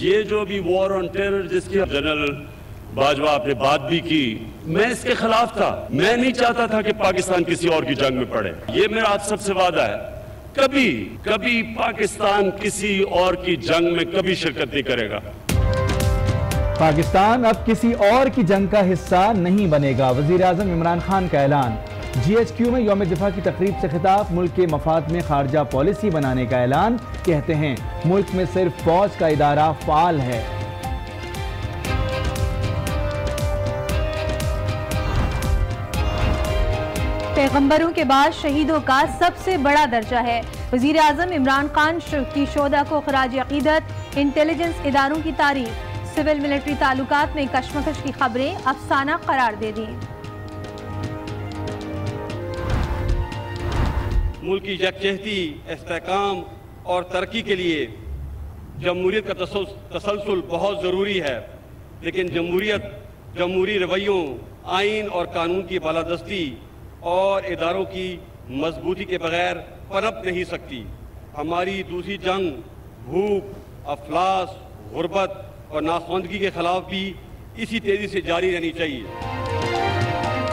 ये जो भी वॉर ऑन टेरर जिसकी जनरल बाजवा आपने बात भी की, मैं इसके खिलाफ था। मैं नहीं चाहता था कि पाकिस्तान किसी और की जंग में पड़े। ये मेरा आप सबसे वादा है, कभी कभी पाकिस्तान किसी और की जंग में कभी शिरकत नहीं करेगा। पाकिस्तान अब किसी और की जंग का हिस्सा नहीं बनेगा, वजीर आजम इमरान खान का ऐलान। GHQ में यौम दिफा की तकरीब से खिताब, मुल्क के मफाद में खारजा पॉलिसी बनाने का ऐलान। कहते हैं मुल्क में सिर्फ फौज का इदारा फाल है। पैगंबरों के बाद शहीदों का सबसे बड़ा दर्जा है। वजीर आजम इमरान खान की शोधा को खराज अकीदत, इंटेलिजेंस इदारों की तारीफ। सिविल मिलिट्री ताल्लुकात में कशमकश की खबरें अफसाना करार दे दी। मुल्क की यकजहती, इस्तेहकाम और तरक्की के लिए जमहूरियत का तसलसल बहुत ज़रूरी है, लेकिन जमहूरियत जमहूरी रवैयों, आइन और कानून की बालादस्ती और इदारों की मजबूती के बगैर पनप नहीं सकती। हमारी दूसरी जंग भूख, अफलास, गुर्बत और नाखवानदगी के खिलाफ भी इसी तेजी से जारी रहनी चाहिए।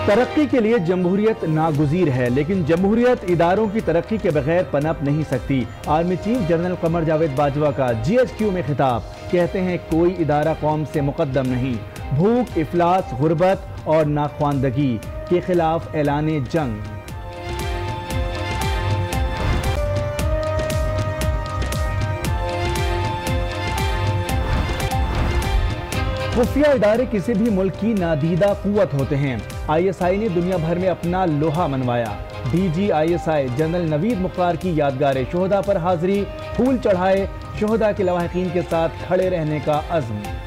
तरक्की के लिए जमहूरियत नागुज़ीर है, लेकिन जमहूरियत इदारों की तरक्की के बगैर पनप नहीं सकती। Army chief general Qamar Javed Bajwa का GHQ में खिताब। कहते हैं कोई इदारा कौम से मुकद्दम नहीं। भूख, इफलास, गुर्बत और नाखवानदगी के खिलाफ ऐलाने जंग। खुफिया इदारे किसी भी मुल्क की नादीदा कुव्वत होते हैं। ISI ने दुनिया भर में अपना लोहा मनवाया। DG ISI general Naveed Mukhtar की यादगार शोहदा पर हाजिरी, फूल चढ़ाए, शोहदा के लवाहिकीन के साथ खड़े रहने का अज़्म।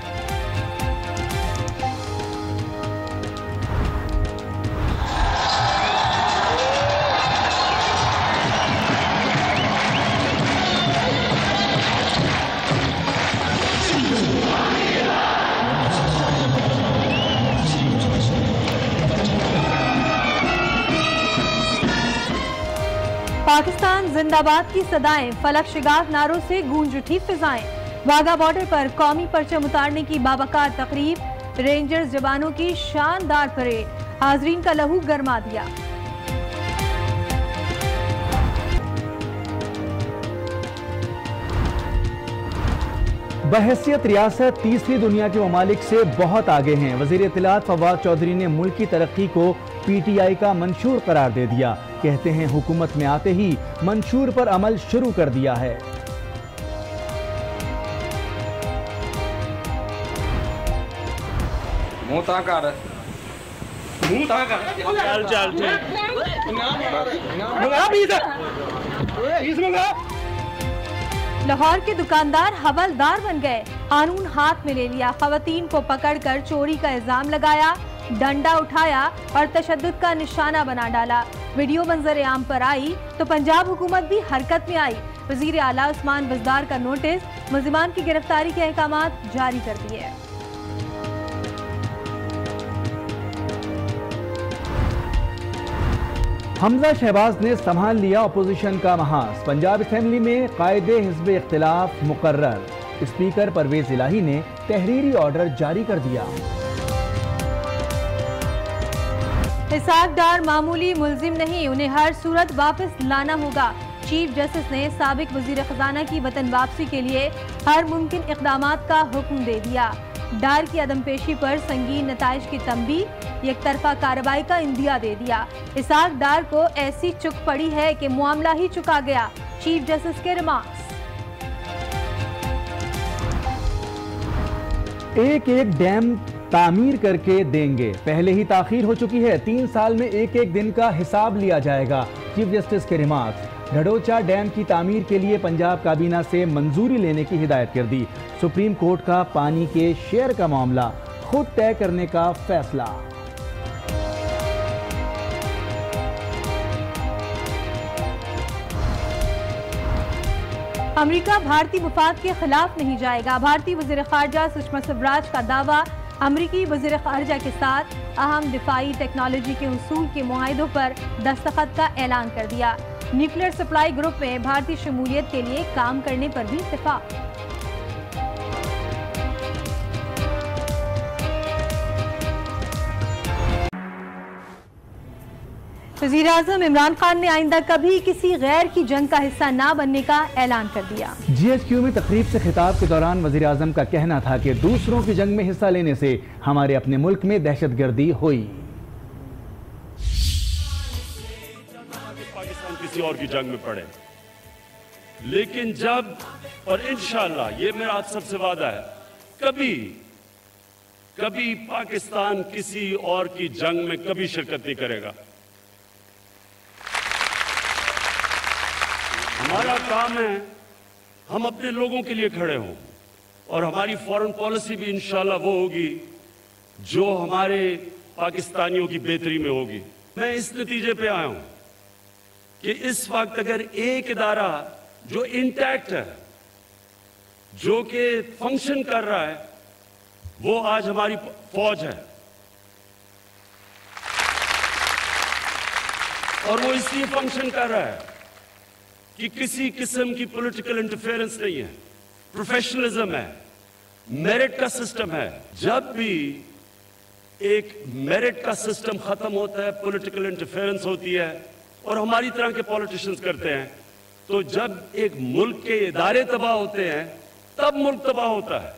पाकिस्तान जिंदाबाद की सदाएं, फलक शिगाफ नारों से गूंज उठी फिजाएं। वाघा बॉर्डर पर कौमी परचम उतारने की बावकार तकरीब, रेंजर्स जवानों की शानदार परेड, हाजरीन का लहू गरमा दिया। बहैसियत रियासत तीसरी दुनिया के ममालिक से बहुत आगे हैं। वजीर इत्तलात फवाद चौधरी ने मुल्क की तरक्की को PTI का मंशूर करार दे दिया। कहते हैं हुकूमत में आते ही मंशूर पर अमल शुरू कर दिया है। लाहौर के दुकानदार हवलदार बन गए, कानून हाथ में ले लिया। खवातीन को पकड़कर चोरी का इल्जाम लगाया, डंडा उठाया और तशद्दुद का निशाना बना डाला। वीडियो मंजर आम पर आई तो पंजाब हुकूमत भी हरकत में आई। वजीर आला उस्मान बज़दार का नोटिस, मुल्ज़िमान की गिरफ्तारी के अहकामात जारी कर दिए। हमजा शहबाज ने संभाल लिया अपोजिशन का महाज। पंजाब असेंबली में कायदे हिज़्ब इख्तिलाफ मुकर्रर। स्पीकर परवेज इलाही ने तहरीरी ऑर्डर जारी कर दिया। इसाक डार मामूली मुल्जिम नहीं, उन्हें हर सूरत वापस लाना होगा। चीफ जस्टिस ने साबिक वजीर खजाना की वतन वापसी के लिए हर मुमकिन इक़दामात का हुक्म दे दिया। डार की अदम पेशी पर संगीन नताइज की तंबीह, एक तरफा कार्रवाई का इंदिया दे दिया। इसाक डार को ऐसी चुक पड़ी है कि मामला ही चुका गया। चीफ जस्टिस के रिमार्क्स। एक एक डैम तामीर करके देंगे, पहले ही ताखीर हो चुकी है। 3 साल में एक एक दिन का हिसाब लिया जाएगा। चीफ जस्टिस के रिमार्क्स। घड़ोचा डैम की तामीर के लिए पंजाब काबीना से मंजूरी लेने की हिदायत कर दी। सुप्रीम कोर्ट का पानी के शेयर का मामला खुद तय करने का फैसला। अमेरिका भारतीय मुफाद के खिलाफ नहीं जाएगा। भारतीय वज़ीर ख़ारजा सुषमा स्वराज का दावा, अमरीकी वज़ीर ख़ारजा के साथ अहम दिफाई टेक्नोलॉजी के उसूल के मुआहिदों पर दस्तखत का ऐलान कर दिया। न्यूक्लियर सप्लाई ग्रुप में भारतीय शमूलियत के लिए काम करने पर भी इत्तेफाक। वज़ीर-ए-आज़म इमरान खान ने आइंदा कभी किसी गैर की जंग का हिस्सा ना बनने का ऐलान कर दिया। GHQ में तकरीब से खिताब के दौरान वज़ीर-ए-आज़म का कहना था कि दूसरों की जंग में हिस्सा लेने से हमारे अपने मुल्क में दहशतगर्दी हुई। पाकिस्तान किसी और की जंग में पड़े, लेकिन जब, और इंशाअल्लाह ये मेरा आप सबसे वादा है, कभी पाकिस्तान किसी और की जंग में कभी शिरकत नहीं करेगा। हमारा काम है हम अपने लोगों के लिए खड़े हों, और हमारी फॉरेन पॉलिसी भी इंशाअल्लाह वो होगी जो हमारे पाकिस्तानियों की बेहतरी में होगी। मैं इस नतीजे पे आया हूं कि इस वक्त अगर एक इदारा जो इंटैक्ट है, जो कि फंक्शन कर रहा है, वो आज हमारी फौज है। और वो इसलिए फंक्शन कर रहा है कि किसी किस्म की पॉलिटिकल इंटरफेरेंस नहीं है, प्रोफेशनलिज्म है, मेरिट का सिस्टम है। जब भी एक मेरिट का सिस्टम खत्म होता है, पॉलिटिकल इंटरफेरेंस होती है, और हमारी तरह के पॉलिटिशियंस करते हैं, तो जब एक मुल्क के इदारे तबाह होते हैं तब मुल्क तबाह होता है।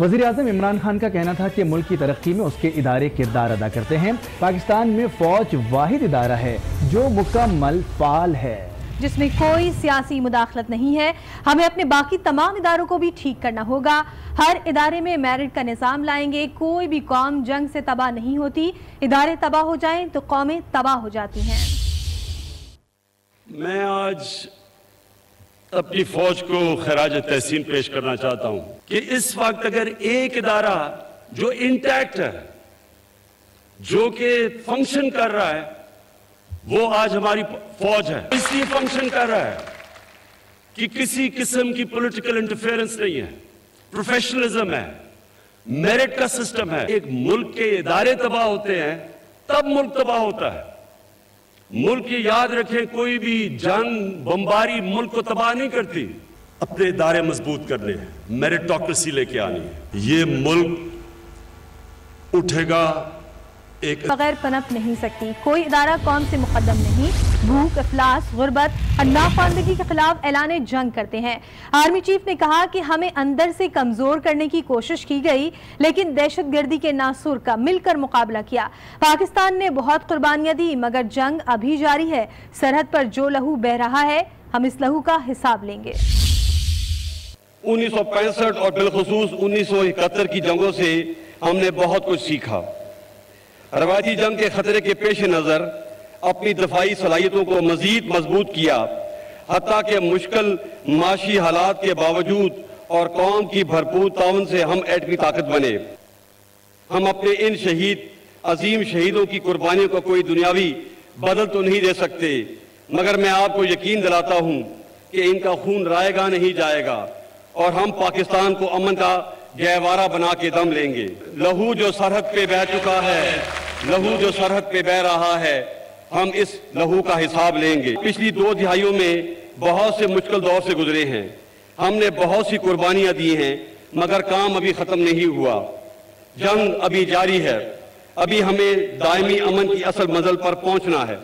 वज़ीर-ए-आज़म इमरान खान का कहना था कि मुल्क की तरक्की में उसके इदारे किरदार अदा करते हैं। पाकिस्तान में फौज वाहिद इदारा है जो मुकम्मल फाल है, जिसमें कोई सियासी मुदाखलत नहीं है। हमें अपने बाकी तमाम इदारों को भी ठीक करना होगा। हर इदारे में मेरिट का निज़ाम लाएंगे। कोई भी कौम जंग से तबाह नहीं होती, इदारे तबाह हो जाएं तो कौमें तबाह हो जाती हैं। मैं आज अपनी फौज को खराज तहसीन पेश करना चाहता हूं कि इस वक्त अगर एक इदारा जो इंटैक्ट है, जो कि फंक्शन कर रहा है, वो आज हमारी फौज है। इसलिए फंक्शन कर रहा है कि किसी किस्म की पॉलिटिकल इंटरफेरेंस नहीं है, प्रोफेशनलिज्म है, मेरिट का सिस्टम है। एक मुल्क के इदारे तबाह होते हैं तब मुल्क तबाह होता है। मुल्क ये याद रखें, कोई भी जंग, बमबारी मुल्क को तबाह नहीं करती। अपने इदारे मजबूत करने हैं, मेरिटोक्रेसी लेके आनी है। ये मुल्क उठेगा एक बगैर पनप नहीं सकती। कोई इदारा कौम से मुकद्दम नहीं। भूख, अफलास, गुर्बत और नाख्वानदगी के खिलाफ ऐलान जंग करते हैं। आर्मी चीफ ने कहा कि हमें अंदर से कमजोर करने की कोशिश की गई, लेकिन दहशतगर्दी के नासूर का मिलकर मुकाबला किया। पाकिस्तान ने बहुत कुर्बानियां दी, मगर जंग अभी जारी है। सरहद पर जो लहू बह रहा है, हम इस लहू का हिसाब लेंगे। 1965 और बिलखुसूस 1971 की जंगों से हमने बहुत कुछ सीखा। रवायती जंग के खतरे के पेश नज़र अपनी दफाई सलाहियतों को मजीद मजबूत किया, हत्ता के मुश्किल माशी हालात के बावजूद और कौम की भरपूर ताउन से हम एटमी ताकत बने। हम अपने इन अजीम शहीदों की कुर्बानियों को कोई दुनियावी बदल तो नहीं दे सकते, मगर मैं आपको यकीन दिलाता हूँ कि इनका खून रायगा नहीं जाएगा और हम पाकिस्तान को अमन का गहवारा बना के दम लेंगे। लहू जो सरहद पे बह चुका है, लहू जो सरहद पे बह रहा है, हम इस लहू का हिसाब लेंगे। पिछली 2 दिहाइयों में बहुत से मुश्किल दौर से गुजरे हैं। हमने बहुत सी कुर्बानियां दी हैं, मगर काम अभी खत्म नहीं हुआ। जंग अभी जारी है। अभी हमें दायमी अमन की असल मंजिल पर पहुंचना है।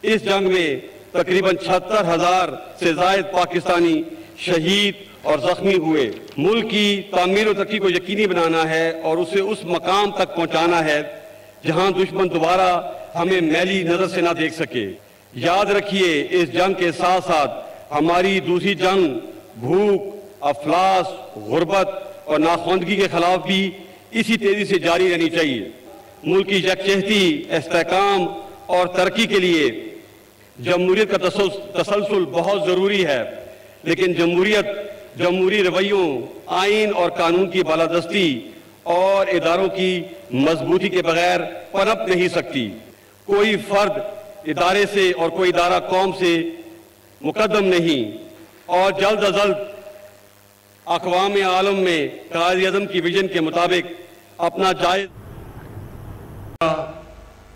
इस जंग में तकरीबन 76,000 से ज्यादा पाकिस्तानी शहीद और जख्मी हुए। मुल्क की तामीर और तरक्की को यकीनी बनाना है और उसे उस मकाम तक पहुंचाना है जहां दुश्मन दोबारा हमें मैली नजर से ना देख सके। याद रखिए, इस जंग के साथ साथ हमारी दूसरी जंग भूख, अफलास, गुर्बत और नाखवानदगी के खिलाफ भी इसी तेजी से जारी रहनी चाहिए। मुल्क की यकजहती, इस्तेहकाम और तरक्की के लिए जमहूरियत का तसलसल बहुत जरूरी है, लेकिन जमहूरी रवैयों, आइन और कानून की बालादस्ती और इदारों की मजबूती के बगैर पनप नहीं सकती। कोई फर्द इदारे से और कोई इदारा कौम से मुकद्दम नहीं, और जल्द अज जल्द अक़वाम आलम में कायद-ए-आज़म की विजन के मुताबिक अपना जायज़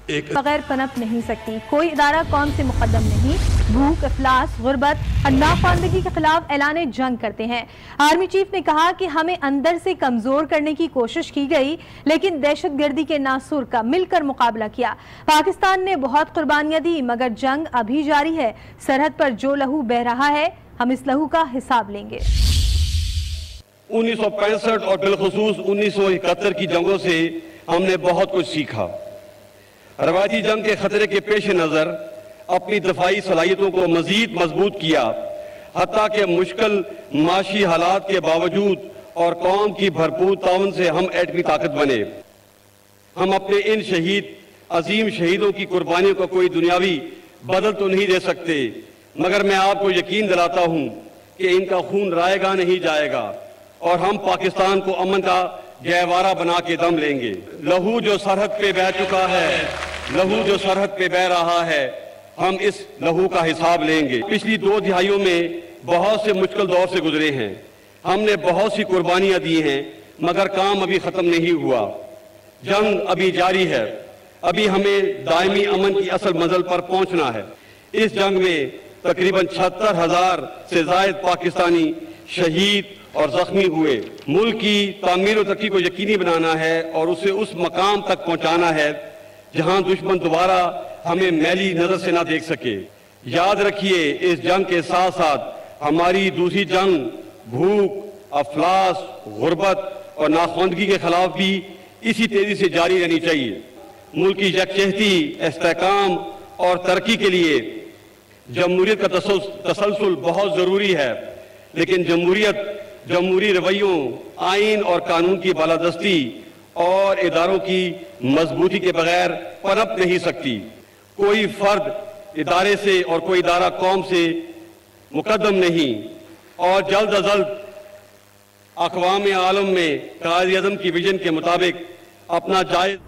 बगैर पनप नहीं सकती। कोई इदारा कौम से मुकद्दम नहीं। भूख, अफलास, गुर्बत और नाख्वानदगी के खिलाफ ऐलान जंग करते हैं। आर्मी चीफ ने कहा कि हमें अंदर से कमजोर करने की कोशिश की गई, लेकिन दहशतगर्दी के नासूर का मिलकर मुकाबला किया। पाकिस्तान ने बहुत कुर्बानियां दी, मगर जंग अभी जारी है। सरहद पर जो लहू बह रहा है, हम इस लहू का हिसाब लेंगे। 1965 और बिलखुसूस 1971 की जंगों से हमने बहुत कुछ सीखा। रवायती जंग के खतरे के पेश नजर अपनी दफाई सलाहियतों को मजीद मजबूत किया, हत्ता के मुश्किल माशी हालात के बावजूद और कौम की भरपूर ताउन से हम एटमी ताकत बने। हम अपने इन अजीम शहीदों की कुर्बानियों को कोई दुनियावी बदल तो नहीं दे सकते, मगर मैं आपको यकीन दिलाता हूं कि इनका खून रायगा नहीं जाएगा और हम पाकिस्तान को अमन का गहवारा बना के दम लेंगे। लहू जो सरहद पे बह चुका है, लहू जो सरहद पे बह रहा है, हम इस लहू का हिसाब लेंगे। पिछली 2 दिहाइयों में बहुत से मुश्किल दौर से गुजरे हैं। हमने बहुत सी कुर्बानियां दी हैं, मगर काम अभी खत्म नहीं हुआ। जंग अभी जारी है। अभी हमें दायमी अमन की असल मंजिल पर पहुंचना है। इस जंग में तकरीबन 76,000 से ज्यादा पाकिस्तानी शहीद और जख्मी हुए। मुल्क की तामीर और तरक्की को यकीनी बनाना है और उसे उस मकाम तक पहुंचाना है जहां दुश्मन दोबारा हमें मैली नजर से ना देख सके। याद रखिए, इस जंग के साथ साथ हमारी दूसरी जंग भूख, अफलास, गुर्बत और नाखवानदगी के खिलाफ भी इसी तेजी से जारी रहनी चाहिए। मुल्क की यकजहती, इस्तेहकाम और तरक्की के लिए जमहूरियत का तसलसल बहुत जरूरी है, लेकिन जमहूरी रवैयों, आइन और कानून की बालादस्ती और इदारों की मजबूती के बगैर पनप नहीं सकती। कोई फर्द इदारे से और कोई इदारा कौम से मुकद्दम नहीं और जल्द अज जल्द अक़वाम आलम में कायद-ए-आज़म की विजन के मुताबिक अपना जायज़